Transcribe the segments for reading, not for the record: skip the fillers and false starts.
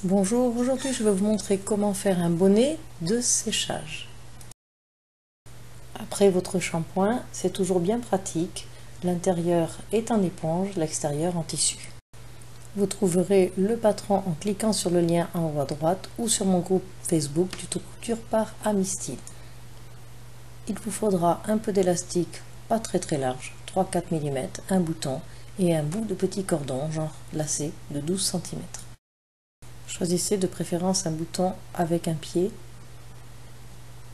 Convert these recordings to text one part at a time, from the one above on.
Bonjour, aujourd'hui je vais vous montrer comment faire un bonnet de séchage. Après votre shampoing, c'est toujours bien pratique. L'intérieur est en éponge, l'extérieur en tissu. Vous trouverez le patron en cliquant sur le lien en haut à droite ou sur mon groupe Facebook Tuto Couture par Amistyle. Il vous faudra un peu d'élastique, pas très large, 3-4 mm, un bouton et un bout de petit cordon, genre lacet, de 12 cm. Choisissez de préférence un bouton avec un pied.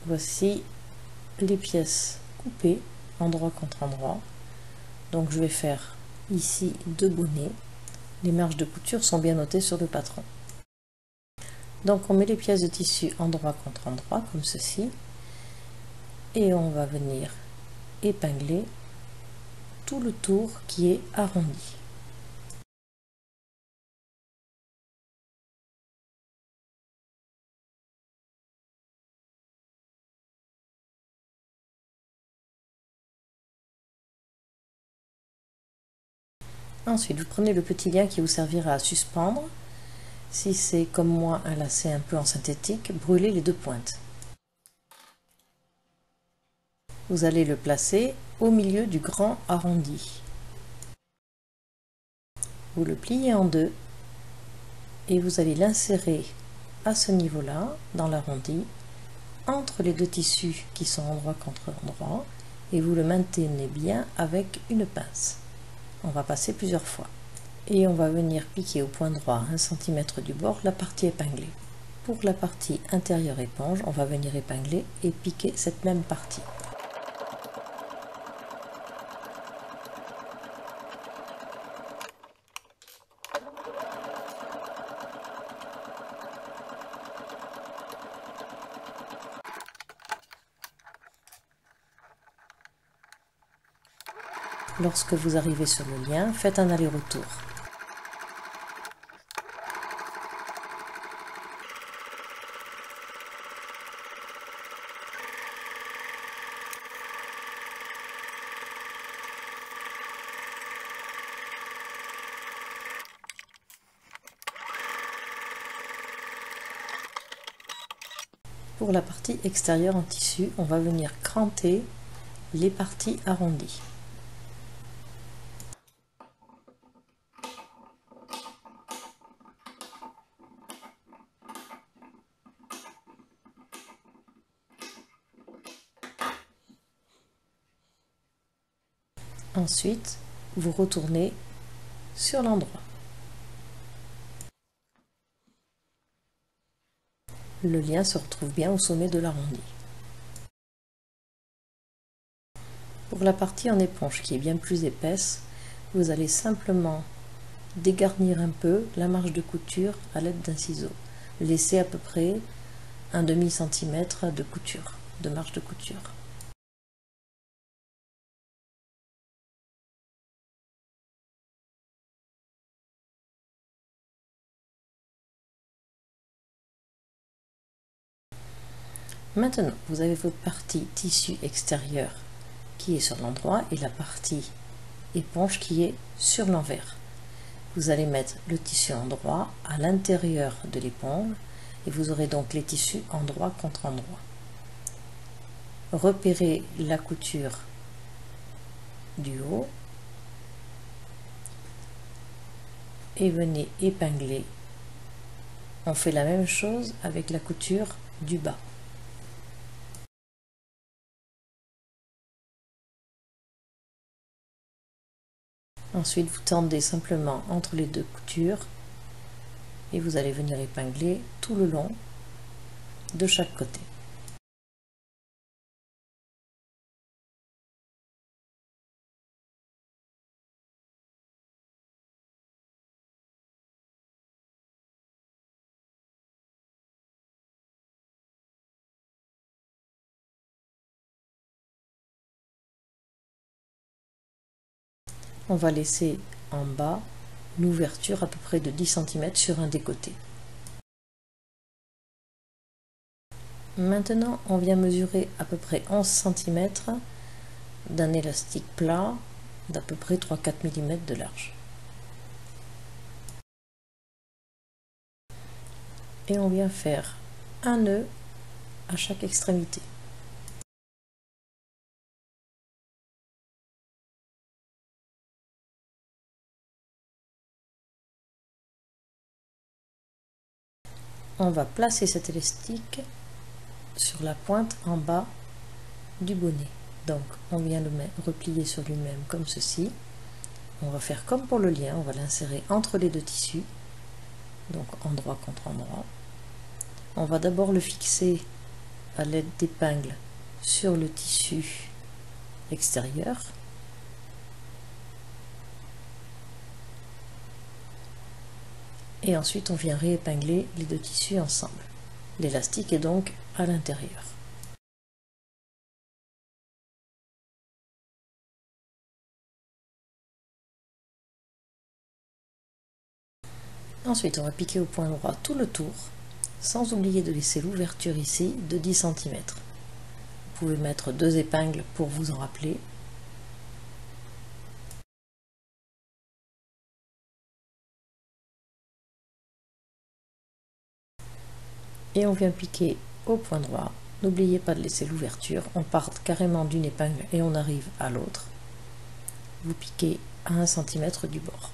Voici les pièces coupées endroit contre endroit. Donc je vais faire ici 2 bonnets. Les marges de couture sont bien notées sur le patron. Donc on met les pièces de tissu endroit contre endroit comme ceci et on va venir épingler tout le tour qui est arrondi. Ensuite, vous prenez le petit lien qui vous servira à suspendre. Si c'est comme moi un lacet un peu en synthétique, brûlez les 2 pointes. Vous allez le placer au milieu du grand arrondi. Vous le pliez en deux et vous allez l'insérer à ce niveau-là, dans l'arrondi, entre les 2 tissus qui sont endroit contre endroit, et vous le maintenez bien avec une pince. On va passer plusieurs fois. Et on va venir piquer au point droit 1 cm du bord la partie épinglée. Pour la partie intérieure éponge, on va venir épingler et piquer cette même partie. Lorsque vous arrivez sur le lien, faites un aller-retour. Pour la partie extérieure en tissu, on va venir cranter les parties arrondies. Ensuite, vous retournez sur l'endroit. Le lien se retrouve bien au sommet de l'arrondi. Pour la partie en éponge qui est bien plus épaisse, vous allez simplement dégarnir un peu la marge de couture à l'aide d'un ciseau. Laissez à peu près un demi-centimètre de couture, de marge de couture. Maintenant, vous avez votre partie tissu extérieur qui est sur l'endroit et la partie éponge qui est sur l'envers. Vous allez mettre le tissu endroit à l'intérieur de l'éponge et vous aurez donc les tissus endroit contre endroit. Repérez la couture du haut et venez épingler. On fait la même chose avec la couture du bas. Ensuite, vous tendez simplement entre les 2 coutures et vous allez venir épingler tout le long de chaque côté. On va laisser en bas l'ouverture à peu près de 10 cm sur un des côtés. Maintenant, on vient mesurer à peu près 11 cm d'un élastique plat d'à peu près 3-4 mm de large. et on vient faire un nœud à chaque extrémité. On va placer cet élastique sur la pointe en bas du bonnet. Donc on vient le replier sur lui-même comme ceci. On va faire comme pour le lien, on va l'insérer entre les deux tissus, donc endroit contre endroit. On va d'abord le fixer à l'aide d'épingles sur le tissu extérieur. Et ensuite on vient réépingler les deux tissus ensemble. L'élastique est donc à l'intérieur. Ensuite on va piquer au point droit tout le tour, sans oublier de laisser l'ouverture ici de 10 cm. Vous pouvez mettre 2 épingles pour vous en rappeler. Et on vient piquer au point droit. N'oubliez pas de laisser l'ouverture. On part carrément d'une épingle et on arrive à l'autre. Vous piquez à 1 cm du bord.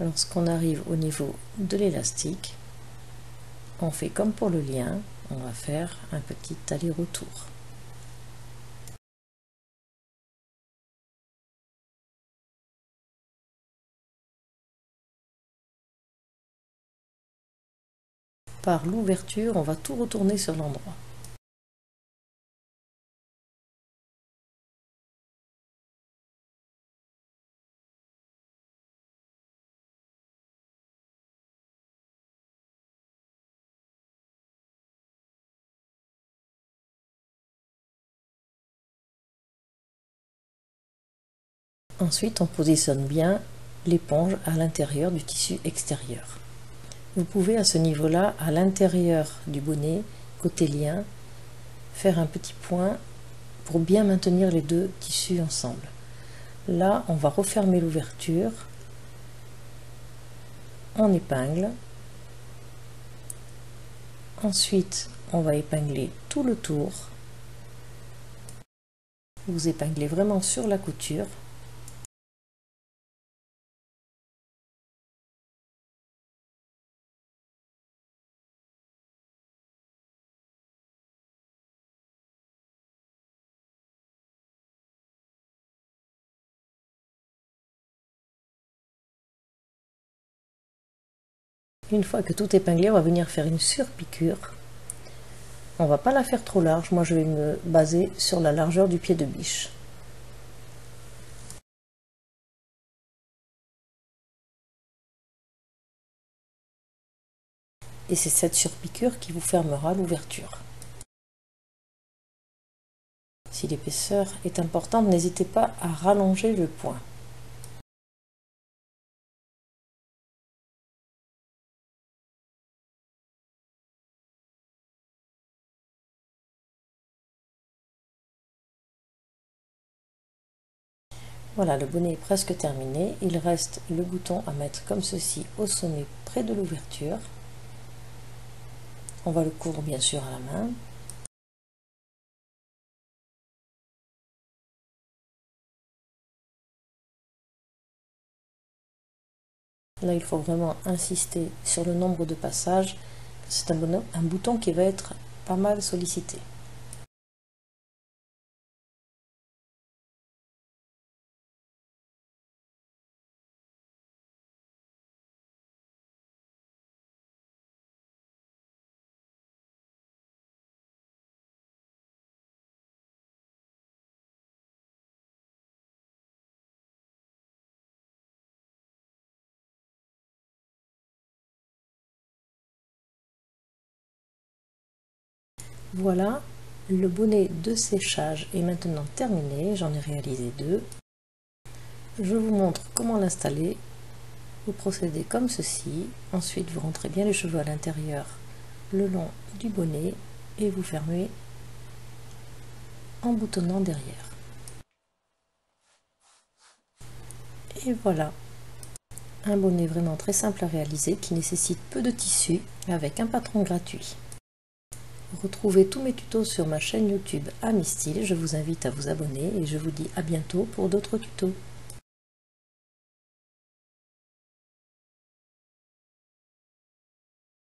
Lorsqu'on arrive au niveau de l'élastique, on fait comme pour le lien, on va faire un petit aller-retour. Par l'ouverture, on va tout retourner sur l'endroit. Ensuite, on positionne bien l'éponge à l'intérieur du tissu extérieur. Vous pouvez à ce niveau-là, à l'intérieur du bonnet, côté lien, faire un petit point pour bien maintenir les deux tissus ensemble. Là, on va refermer l'ouverture, on épingle. Ensuite, on va épingler tout le tour. Vous épinglez vraiment sur la couture. Une fois que tout est épinglé, on va venir faire une surpiqûre. On va pas la faire trop large, moi je vais me baser sur la largeur du pied de biche. Et c'est cette surpiqûre qui vous fermera l'ouverture. Si l'épaisseur est importante, n'hésitez pas à rallonger le point. Voilà, le bonnet est presque terminé. Il reste le bouton à mettre comme ceci au sommet près de l'ouverture. On va le coudre bien sûr à la main. Là, il faut vraiment insister sur le nombre de passages. C'est un bouton qui va être pas mal sollicité. Voilà, le bonnet de séchage est maintenant terminé, j'en ai réalisé 2. Je vous montre comment l'installer. Vous procédez comme ceci, ensuite vous rentrez bien les cheveux à l'intérieur le long du bonnet et vous fermez en boutonnant derrière. Et voilà, un bonnet vraiment très simple à réaliser qui nécessite peu de tissu avec un patron gratuit. Retrouvez tous mes tutos sur ma chaîne YouTube AmiStyle, je vous invite à vous abonner et je vous dis à bientôt pour d'autres tutos.